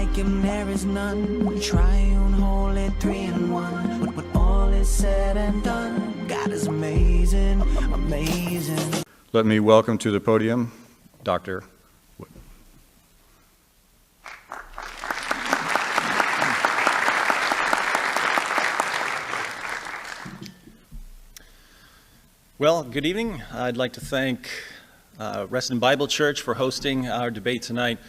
like him there is none. Triune, holy, three in one. When all is said and done, God is amazing, amazing. Let me welcome to the podium Dr. Wood. Well, good evening. I'd like to thank Reston Bible Church for hosting our debate tonight.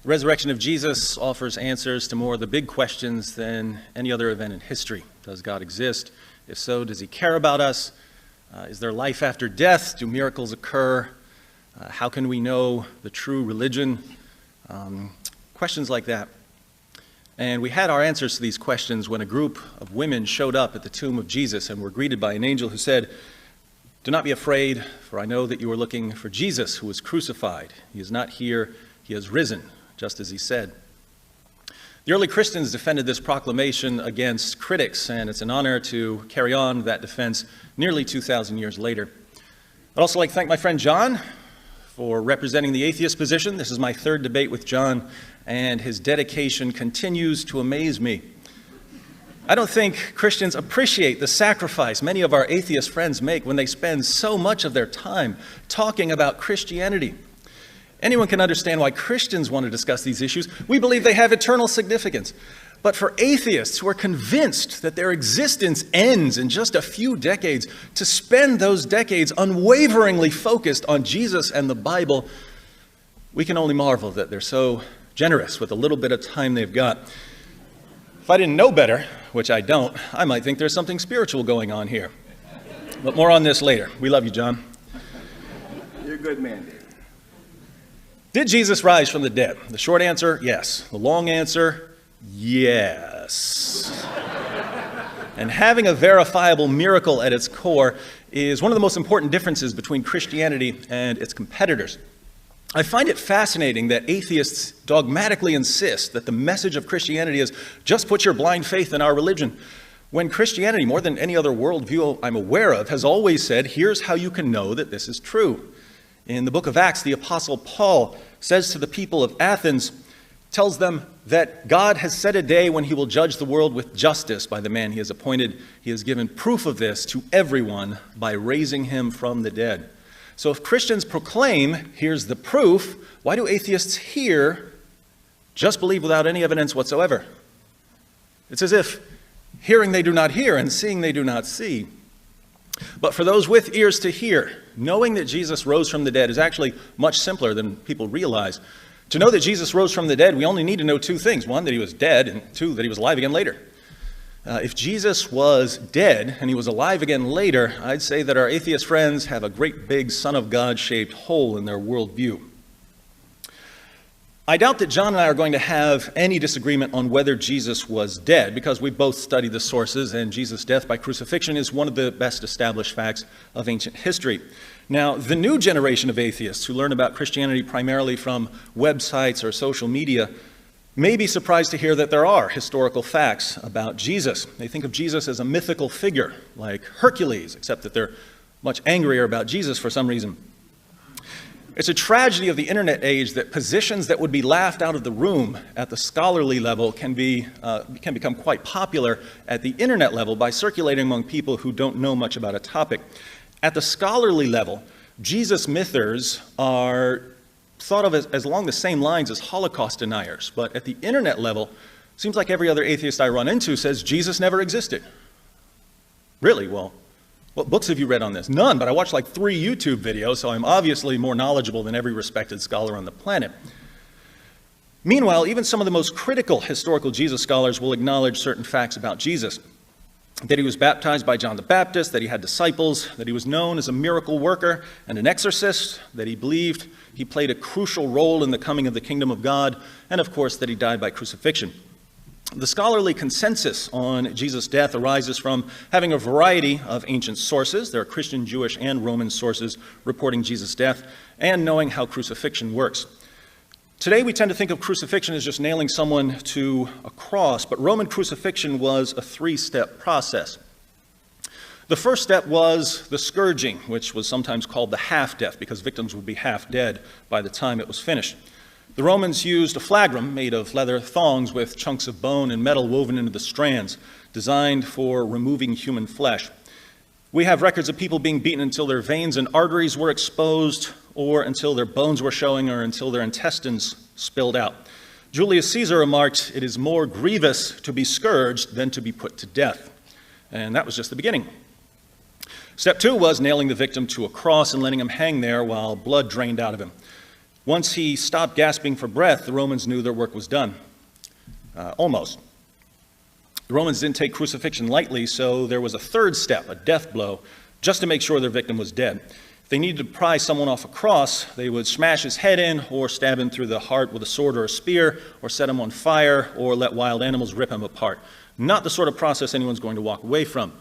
The resurrection of Jesus offers answers to more of the big questions than any other event in history. Does God exist? If so, does he care about us? Is there life after death? Do miracles occur? How can we know the true religion? Questions like that. And we had our answers to these questions when a group of women showed up at the tomb of Jesus and were greeted by an angel who said, "Do not be afraid, for I know that you are looking for Jesus who was crucified. He is not here, he has risen, just as he said." The early Christians defended this proclamation against critics, and it's an honor to carry on that defense nearly 2,000 years later. I'd also like to thank my friend John for representing the atheist position. This is my third debate with John, and his dedication continues to amaze me. I don't think Christians appreciate the sacrifice many of our atheist friends make when they spend so much of their time talking about Christianity. Anyone can understand why Christians want to discuss these issues. We believe they have eternal significance. But for atheists who are convinced that their existence ends in just a few decades, to spend those decades unwaveringly focused on Jesus and the Bible, we can only marvel that they're so generous with the little bit of time they've got. If I didn't know better, which I don't, I might think there's something spiritual going on here. But more on this later. We love you, John. You're a good man, David. Did Jesus rise from the dead? The short answer, yes. The long answer, yes. And having a verifiable miracle at its core is one of the most important differences between Christianity and its competitors. I find it fascinating that atheists dogmatically insist that the message of Christianity is just put your blind faith in our religion, when Christianity, more than any other worldview I'm aware of, has always said, here's how you can know that this is true. In the book of Acts, the Apostle Paul says to the people of Athens, tells them that God has set a day when he will judge the world with justice by the man he has appointed. He has given proof of this to everyone by raising him from the dead. So if Christians proclaim, here's the proof, why do atheists here just believe without any evidence whatsoever? It's as if hearing they do not hear and seeing they do not see. But for those with ears to hear, knowing that Jesus rose from the dead is actually much simpler than people realize. To know that Jesus rose from the dead, we only need to know two things. One, that he was dead, and two, that he was alive again later. If Jesus was dead and he was alive again later, I'd say that our atheist friends have a great big Son of God-shaped hole in their worldview. I doubt that John and I are going to have any disagreement on whether Jesus was dead, because we both studied the sources, and Jesus' death by crucifixion is one of the best established facts of ancient history. Now, the new generation of atheists who learn about Christianity primarily from websites or social media may be surprised to hear that there are historical facts about Jesus. They think of Jesus as a mythical figure, like Hercules, except that they're much angrier about Jesus for some reason. It's a tragedy of the internet age that positions that would be laughed out of the room at the scholarly level can become quite popular at the internet level by circulating among people who don't know much about a topic. At the scholarly level, Jesus mythers are thought of as along the same lines as Holocaust deniers, but at the internet level, it seems like every other atheist I run into says Jesus never existed. Really? Well, what books have you read on this? None, but I watched like 3 YouTube videos, so I'm obviously more knowledgeable than every respected scholar on the planet. Meanwhile, even some of the most critical historical Jesus scholars will acknowledge certain facts about Jesus. That he was baptized by John the Baptist, that he had disciples, that he was known as a miracle worker and an exorcist, that he believed he played a crucial role in the coming of the kingdom of God, and of course that he died by crucifixion. The scholarly consensus on Jesus' death arises from having a variety of ancient sources. There are Christian, Jewish, and Roman sources reporting Jesus' death, and knowing how crucifixion works. Today we tend to think of crucifixion as just nailing someone to a cross, but Roman crucifixion was a 3-step process. The first step was the scourging, which was sometimes called the half-death, because victims would be half dead by the time it was finished. The Romans used a flagrum made of leather thongs with chunks of bone and metal woven into the strands, designed for removing human flesh. We have records of people being beaten until their veins and arteries were exposed, or until their bones were showing, or until their intestines spilled out. Julius Caesar remarked, "It is more grievous to be scourged than to be put to death." And that was just the beginning. Step 2 was nailing the victim to a cross and letting him hang there while blood drained out of him. Once he stopped gasping for breath, the Romans knew their work was done. Almost. The Romans didn't take crucifixion lightly, so there was a third step, a death blow, just to make sure their victim was dead. If they needed to pry someone off a cross, they would smash his head in or stab him through the heart with a sword or a spear, or set him on fire, or let wild animals rip him apart. Not the sort of process anyone's going to walk away from.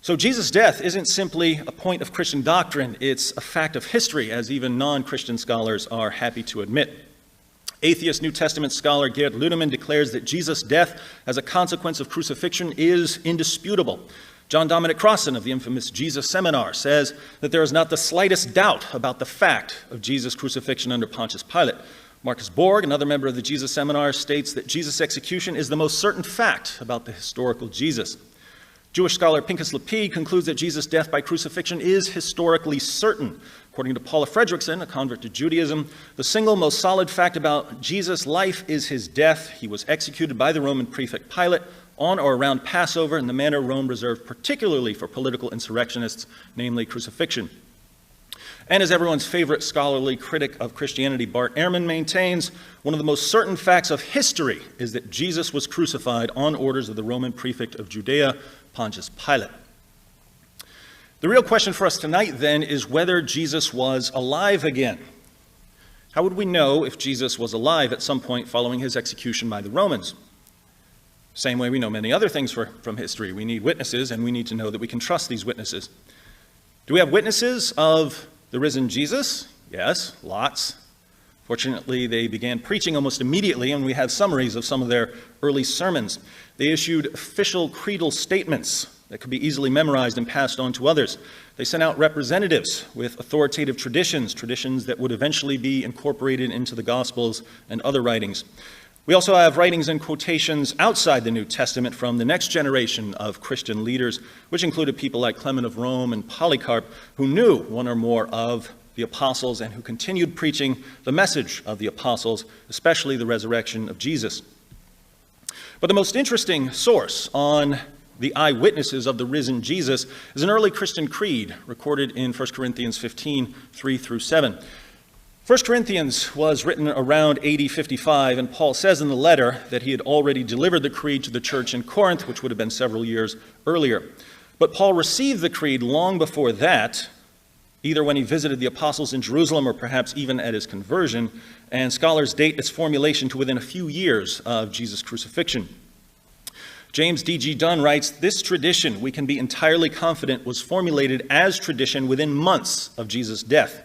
So Jesus' death isn't simply a point of Christian doctrine, it's a fact of history, as even non-Christian scholars are happy to admit. Atheist New Testament scholar Gerd Ludemann declares that Jesus' death as a consequence of crucifixion is indisputable. John Dominic Crossan of the infamous Jesus Seminar says that there is not the slightest doubt about the fact of Jesus' crucifixion under Pontius Pilate. Marcus Borg, another member of the Jesus Seminar, states that Jesus' execution is the most certain fact about the historical Jesus. Jewish scholar Pinchas Lapid concludes that Jesus' death by crucifixion is historically certain. According to Paula Fredrickson, a convert to Judaism, the single most solid fact about Jesus' life is his death. He was executed by the Roman prefect Pilate on or around Passover in the manner Rome reserved particularly for political insurrectionists, namely crucifixion. And as everyone's favorite scholarly critic of Christianity, Bart Ehrman, maintains, one of the most certain facts of history is that Jesus was crucified on orders of the Roman prefect of Judea, Pontius Pilate. The real question for us tonight, then, is whether Jesus was alive again. How would we know if Jesus was alive at some point following his execution by the Romans? Same way we know many other things from history. We need witnesses, and we need to know that we can trust these witnesses. Do we have witnesses of the risen Jesus? Yes, lots. Fortunately, they began preaching almost immediately, and we have summaries of some of their early sermons. They issued official creedal statements that could be easily memorized and passed on to others. They sent out representatives with authoritative traditions that would eventually be incorporated into the Gospels and other writings. We also have writings and quotations outside the New Testament from the next generation of Christian leaders, which included people like Clement of Rome and Polycarp, who knew one or more of the apostles and who continued preaching the message of the apostles, especially the resurrection of Jesus. But the most interesting source on the eyewitnesses of the risen Jesus is an early Christian creed recorded in 1 Corinthians 15, 3 through 7. 1 Corinthians was written around AD 55, and Paul says in the letter that he had already delivered the creed to the church in Corinth, which would have been several years earlier. But Paul received the creed long before that, either when he visited the apostles in Jerusalem or perhaps even at his conversion, and scholars date its formulation to within a few years of Jesus' crucifixion. James D.G. Dunn writes, "This tradition, we can be entirely confident, was formulated as tradition within months of Jesus' death."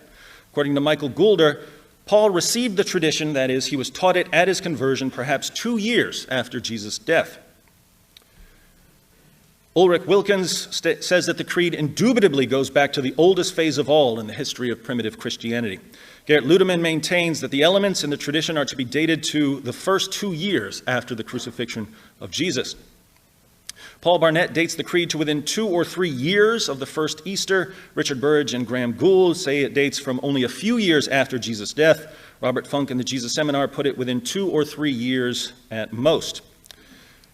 According to Michael Goulder, Paul received the tradition, that is, he was taught it at his conversion perhaps 2 years after Jesus' death. Ulrich Wilkins says that the creed indubitably goes back to the oldest phase of all in the history of primitive Christianity. Gerd Ludemann maintains that the elements in the tradition are to be dated to the first 2 years after the crucifixion of Jesus. Paul Barnett dates the creed to within 2 or 3 years of the first Easter. Richard Burridge and Graham Gould say it dates from only a few years after Jesus' death. Robert Funk in the Jesus Seminar put it within 2 or 3 years at most.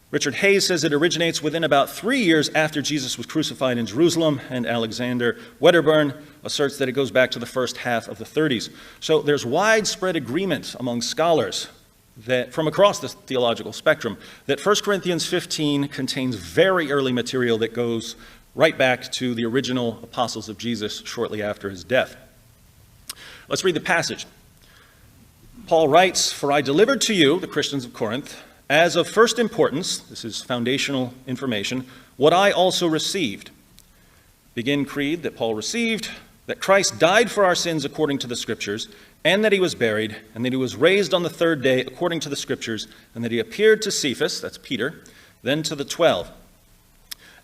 Richard Hayes says it originates within about 3 years after Jesus was crucified in Jerusalem, and Alexander Wedderburn asserts that it goes back to the first half of the 30s. So there's widespread agreement among scholars that from across the theological spectrum that 1 Corinthians 15 contains very early material that goes right back to the original apostles of Jesus shortly after his death. Let's read the passage. Paul writes, "For I delivered to you, the Christians of Corinth, as of first importance," this is foundational information, "what I also received." Begin creed that Paul received, that Christ died for our sins according to the Scriptures, and that he was buried, and that he was raised on the 3rd day according to the Scriptures, and that he appeared to Cephas, that's Peter, then to the 12.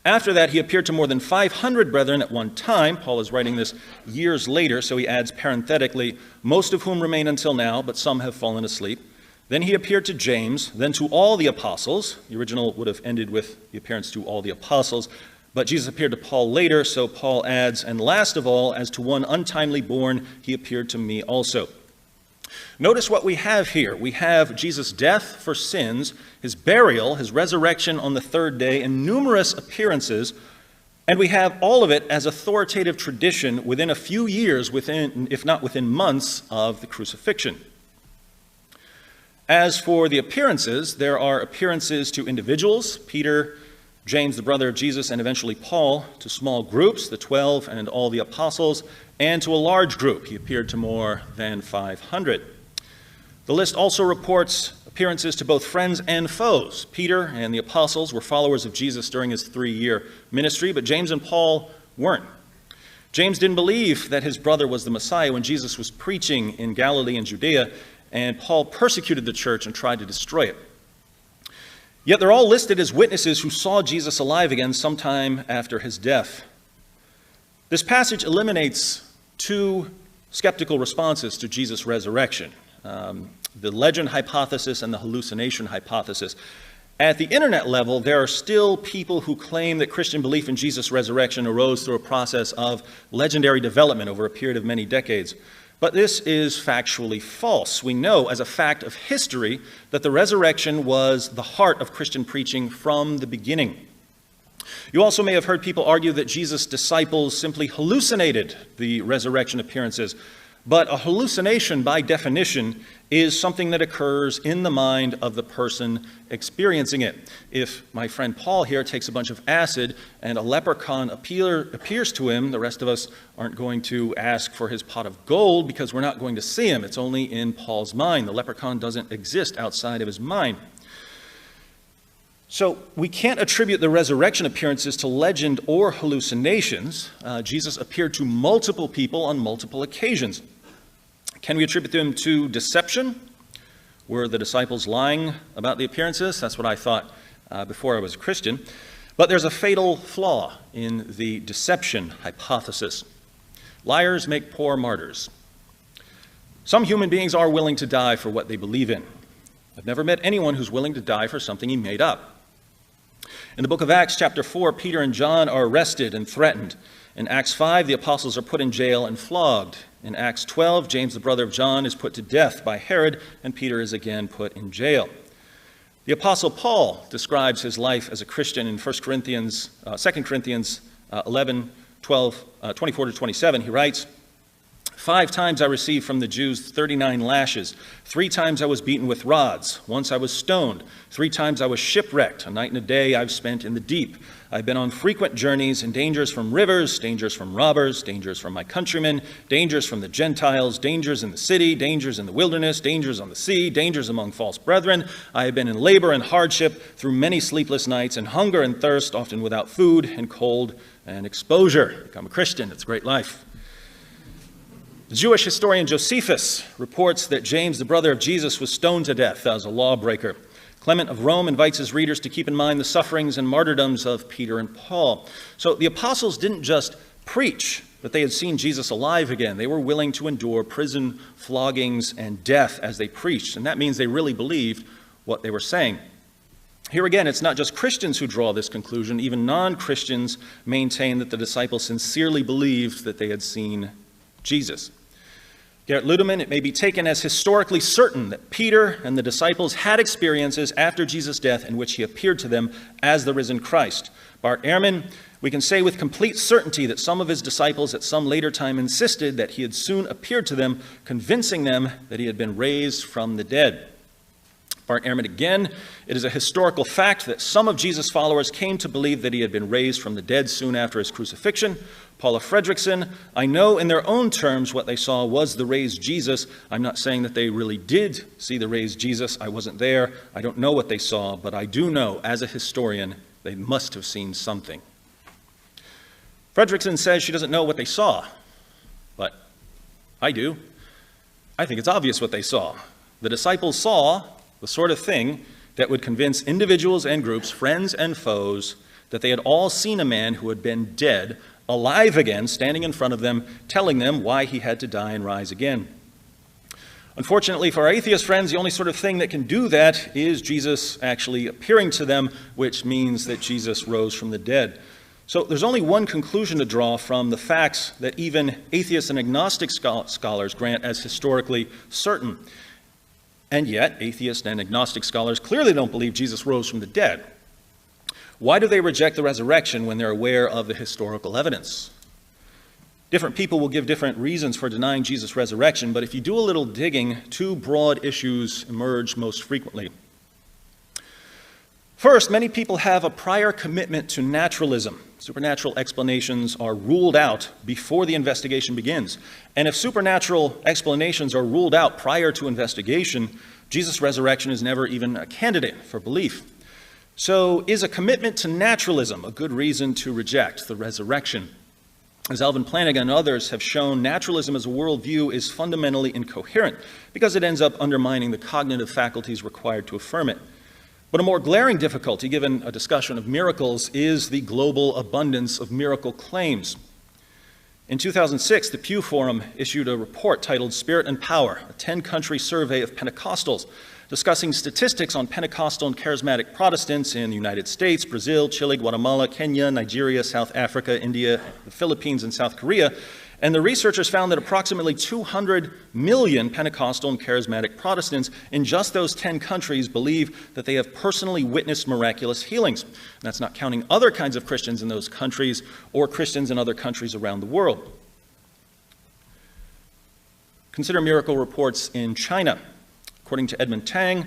After that, he appeared to more than 500 brethren at one time. Paul is writing this years later, so he adds parenthetically, most of whom remain until now, but some have fallen asleep. Then he appeared to James, then to all the apostles. The original would have ended with the appearance to all the apostles, but Jesus appeared to Paul later, so Paul adds, and last of all, as to one untimely born, he appeared to me also. Notice what we have here. We have Jesus' death for sins, his burial, his resurrection on the third day, and numerous appearances, and we have all of it as authoritative tradition within a few years, if not within months, of the crucifixion. As for the appearances, there are appearances to individuals, Peter, James, the brother of Jesus, and eventually Paul, to small groups, the 12 and all the apostles, and to a large group. He appeared to more than 500. The list also reports appearances to both friends and foes. Peter and the apostles were followers of Jesus during his 3-year ministry, but James and Paul weren't. James didn't believe that his brother was the Messiah when Jesus was preaching in Galilee and Judea, and Paul persecuted the church and tried to destroy it. Yet they're all listed as witnesses who saw Jesus alive again sometime after his death. This passage eliminates 2 skeptical responses to Jesus' resurrection, the legend hypothesis and the hallucination hypothesis. At the internet level, there are still people who claim that Christian belief in Jesus' resurrection arose through a process of legendary development over a period of many decades. But this is factually false. We know as a fact of history that the resurrection was the heart of Christian preaching from the beginning. You also may have heard people argue that Jesus' disciples simply hallucinated the resurrection appearances. But a hallucination, by definition, is something that occurs in the mind of the person experiencing it. If my friend Paul here takes a bunch of acid and a leprechaun appears to him, the rest of us aren't going to ask for his pot of gold because we're not going to see him. It's only in Paul's mind. The leprechaun doesn't exist outside of his mind. So we can't attribute the resurrection appearances to legend or hallucinations. Jesus appeared to multiple people on multiple occasions. Can we attribute them to deception? Were the disciples lying about the appearances? That's what I thought before I was a Christian. But there's a fatal flaw in the deception hypothesis. Liars make poor martyrs. Some human beings are willing to die for what they believe in. I've never met anyone who's willing to die for something he made up. In the book of Acts, chapter 4, Peter and John are arrested and threatened. In Acts 5, the apostles are put in jail and flogged. In Acts 12, James, the brother of John, is put to death by Herod, and Peter is again put in jail. The apostle Paul describes his life as a Christian in 2 Corinthians 11, 24 to 27. He writes, 5 times I received from the Jews 39 lashes. 3 times I was beaten with rods. Once I was stoned. 3 times I was shipwrecked. A night and a day I've spent in the deep. I've been on frequent journeys in dangers from rivers, dangers from robbers, dangers from my countrymen, dangers from the Gentiles, dangers in the city, dangers in the wilderness, dangers on the sea, dangers among false brethren. I have been in labor and hardship through many sleepless nights, and hunger and thirst, often without food, and cold and exposure. Become a Christian. It's a great life. The Jewish historian Josephus reports that James, the brother of Jesus, was stoned to death as a lawbreaker. Clement of Rome invites his readers to keep in mind the sufferings and martyrdoms of Peter and Paul. So the apostles didn't just preach that they had seen Jesus alive again. They were willing to endure prison, floggings, and death as they preached. And that means they really believed what they were saying. Here again, it's not just Christians who draw this conclusion. Even non-Christians maintain that the disciples sincerely believed that they had seen Jesus. Gerrit Ludemann, it may be taken as historically certain that Peter and the disciples had experiences after Jesus' death in which he appeared to them as the risen Christ. Bart Ehrman, we can say with complete certainty that some of his disciples at some later time insisted that he had soon appeared to them, convincing them that he had been raised from the dead. Bart Ehrman again, it is a historical fact that some of Jesus' followers came to believe that he had been raised from the dead soon after his crucifixion. Paula Fredrickson, I know in their own terms what they saw was the raised Jesus. I'm not saying that they really did see the raised Jesus. I wasn't there. I don't know what they saw, but I do know as a historian they must have seen something. Fredrickson says she doesn't know what they saw, but I do. I think it's obvious what they saw. The disciples saw the sort of thing that would convince individuals and groups, friends and foes, that they had all seen a man who had been dead, alive again, standing in front of them, telling them why he had to die and rise again. Unfortunately for our atheist friends, the only sort of thing that can do that is Jesus actually appearing to them, which means that Jesus rose from the dead. So there's only one conclusion to draw from the facts that even atheist and agnostic scholars grant as historically certain. And yet, atheist and agnostic scholars clearly don't believe Jesus rose from the dead. Why do they reject the resurrection when they're aware of the historical evidence? Different people will give different reasons for denying Jesus' resurrection, but if you do a little digging, two broad issues emerge most frequently. First, many people have a prior commitment to naturalism. Supernatural explanations are ruled out before the investigation begins. And if supernatural explanations are ruled out prior to investigation, Jesus' resurrection is never even a candidate for belief. So is a commitment to naturalism a good reason to reject the resurrection? As Alvin Plantinga and others have shown, naturalism as a worldview is fundamentally incoherent because it ends up undermining the cognitive faculties required to affirm it. But a more glaring difficulty, given a discussion of miracles, is the global abundance of miracle claims. In 2006, the Pew Forum issued a report titled Spirit and Power, a 10-country survey of Pentecostals, discussing statistics on Pentecostal and charismatic Protestants in the United States, Brazil, Chile, Guatemala, Kenya, Nigeria, South Africa, India, the Philippines, and South Korea. And the researchers found that approximately 200 million Pentecostal and charismatic Protestants in just those 10 countries believe that they have personally witnessed miraculous healings. And that's not counting other kinds of Christians in those countries or Christians in other countries around the world. Consider miracle reports in China. According to Edmund Tang,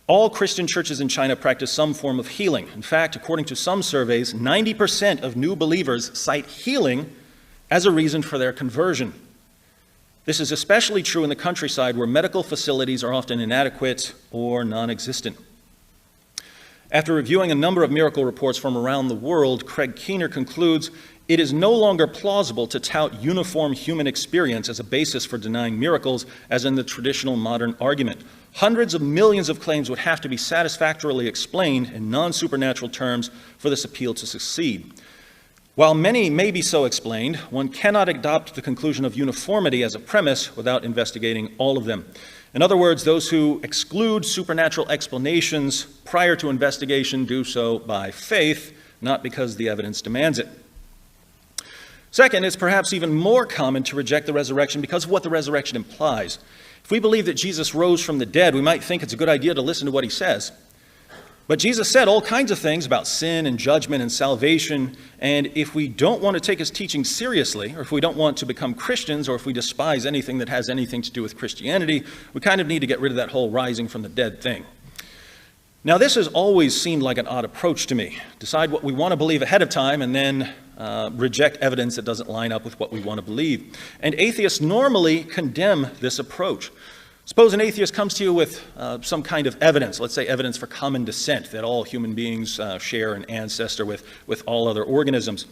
all Christian churches in China practice some form of healing. In fact, according to some surveys, 90% of new believers cite healing as a reason for their conversion. This is especially true in the countryside where medical facilities are often inadequate or non-existent. After reviewing a number of miracle reports from around the world, Craig Keener concludes, it is no longer plausible to tout uniform human experience as a basis for denying miracles, as in the traditional modern argument. Hundreds of millions of claims would have to be satisfactorily explained in non-supernatural terms for this appeal to succeed. While many may be so explained, one cannot adopt the conclusion of uniformity as a premise without investigating all of them. In other words, those who exclude supernatural explanations prior to investigation do so by faith, not because the evidence demands it. Second, it's perhaps even more common to reject the resurrection because of what the resurrection implies. If we believe that Jesus rose from the dead, we might think it's a good idea to listen to what he says. But Jesus said all kinds of things about sin and judgment and salvation, and if we don't want to take his teaching seriously, or if we don't want to become Christians, or if we despise anything that has anything to do with Christianity, we kind of need to get rid of that whole rising from the dead thing. Now, this has always seemed like an odd approach to me. Decide what we want to believe ahead of time and then reject evidence that doesn't line up with what we want to believe. And atheists normally condemn this approach. Suppose an atheist comes to you with some kind of evidence, let's say evidence for common descent, that all human beings share an ancestor with all other organisms.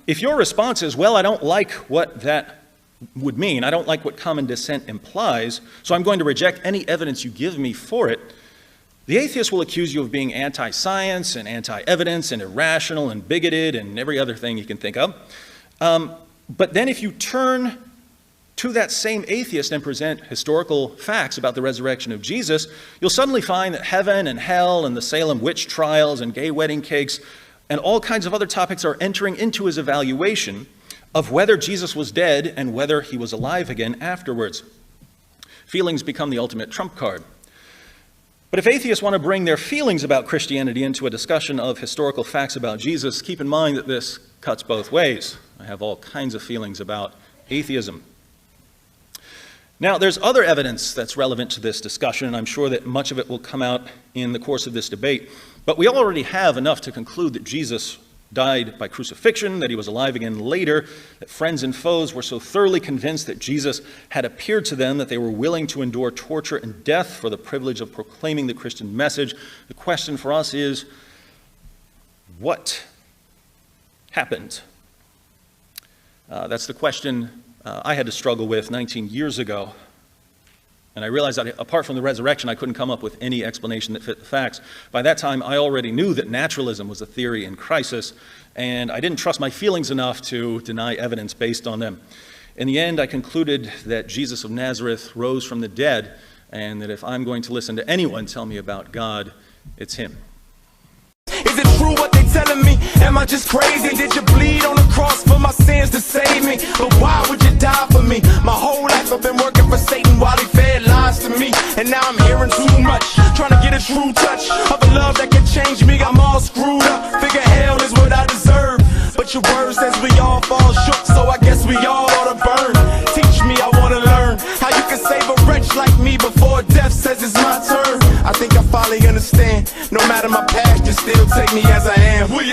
If your response is, well, I don't like what that would mean, I don't like what common descent implies, so I'm going to reject any evidence you give me for it, the atheist will accuse you of being anti-science and anti-evidence and irrational and bigoted and every other thing you can think of. But then if you turn to that same atheist and present historical facts about the resurrection of Jesus, you'll suddenly find that heaven and hell and the Salem witch trials and gay wedding cakes and all kinds of other topics are entering into his evaluation of whether Jesus was dead and whether he was alive again afterwards. Feelings become the ultimate trump card. But if atheists want to bring their feelings about Christianity into a discussion of historical facts about Jesus, keep in mind that this cuts both ways. I have all kinds of feelings about atheism. Now, there's other evidence that's relevant to this discussion, and I'm sure that much of it will come out in the course of this debate. But we already have enough to conclude that Jesus died by crucifixion, that he was alive again later, that friends and foes were so thoroughly convinced that Jesus had appeared to them that they were willing to endure torture and death for the privilege of proclaiming the Christian message. The question for us is, what happened? That's the question I had to struggle with 19 years ago. And I realized that apart from the resurrection, I couldn't come up with any explanation that fit the facts. By that time, I already knew that naturalism was a theory in crisis, and I didn't trust my feelings enough to deny evidence based on them. In the end, I concluded that Jesus of Nazareth rose from the dead, and that if I'm going to listen to anyone tell me about God, it's him. Is it true what they telling me? Am I just crazy? Did you bleed on the cross for my sins to save me? But why would you die for me? My whole life I've been working for Satan while he fed lies to me. And now I'm hearing too much, trying to get a true touch of a love that can change me. I'm all screwed up, figure hell is what I deserve. But your word says we all fall shook, so I guess we all ought to burn. Teach me, I want to learn how you can save a wretch like me before death says it's my turn. I think I finally understand. No matter my past, you still take me as I am. Will you